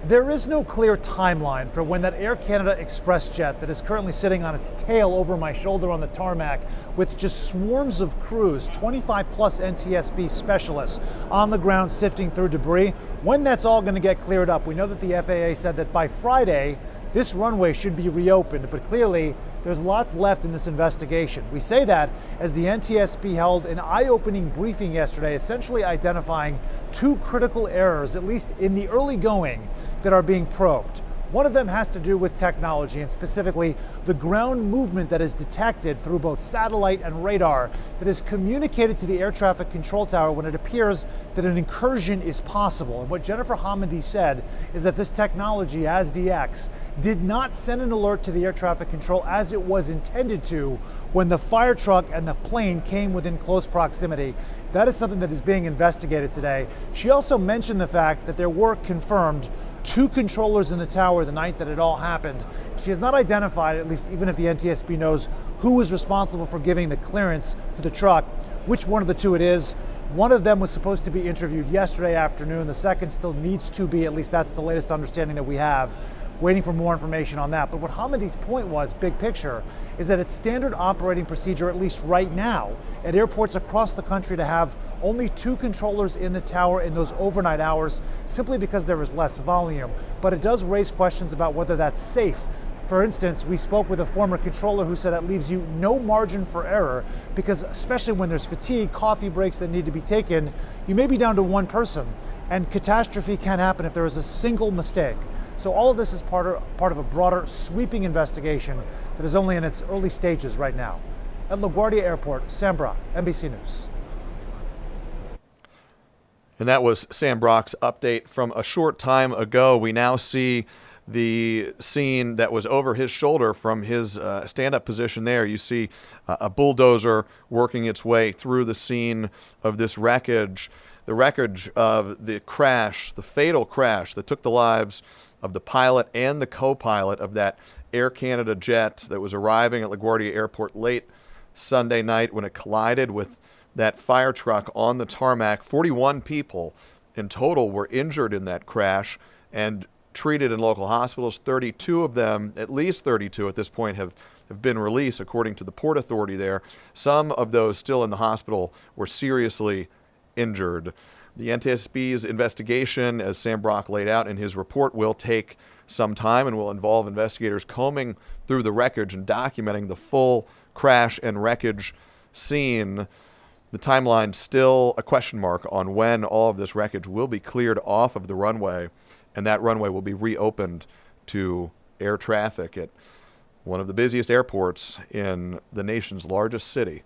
There is no clear timeline for when that Air Canada Express jet that is currently sitting on its tail over my shoulder on the tarmac with just swarms of crews, 25 plus NTSB specialists on the ground sifting through debris, when that's all going to get cleared up. We know that the FAA said that by Friday, this runway should be reopened, but clearly there's lots left in this investigation. We say that as the NTSB held an eye-opening briefing yesterday, essentially identifying two critical errors, at least in the early going, that are being probed. One of them has to do with technology, and specifically the ground movement that is detected through both satellite and radar that is communicated to the air traffic control tower when it appears that an incursion is possible. And what Jennifer Hamady said is that this technology, ASDX, did not send an alert to the air traffic control as it was intended to when the fire truck and the plane came within close proximity. That is something that is being investigated today. She also mentioned the fact that there were confirmed two controllers in the tower the night that it all happened. She has not identified, at least even if the NTSB knows who was responsible for giving the clearance to the truck, which one of the two it is. One of them was supposed to be interviewed yesterday afternoon. The second still needs to be, at least that's the latest understanding that we have. Waiting for more information on that. But what Hamady's point was, big picture, is that it's standard operating procedure, at least right now, at airports across the country to have only two controllers in the tower in those overnight hours, simply because there is less volume. But it does raise questions about whether that's safe. For instance, we spoke with a former controller who said that leaves you no margin for error, because especially when there's fatigue, coffee breaks that need to be taken, you may be down to one person, and catastrophe can happen if there is a single mistake. So all of this is part of a broader sweeping investigation that is only in its early stages right now. At LaGuardia Airport, Sam Brock, NBC News. And that was Sam Brock's update from a short time ago. We now see the scene that was over his shoulder from his stand-up position there. You see a bulldozer working its way through the scene of this wreckage, the wreckage of the crash, the fatal crash that took the lives of the pilot and the co-pilot of that Air Canada jet that was arriving at LaGuardia Airport late Sunday night when it collided with that fire truck on the tarmac. 41 people in total were injured in that crash and treated in local hospitals. 32 of them, at least 32 at this point, have been released, according to the Port Authority there. Some of those still in the hospital were seriously injured. The NTSB's investigation, as Sam Brock laid out in his report, will take some time and will involve investigators combing through the wreckage and documenting the full crash and wreckage scene. The timeline still a question mark on when all of this wreckage will be cleared off of the runway, and that runway will be reopened to air traffic at one of the busiest airports in the nation's largest city.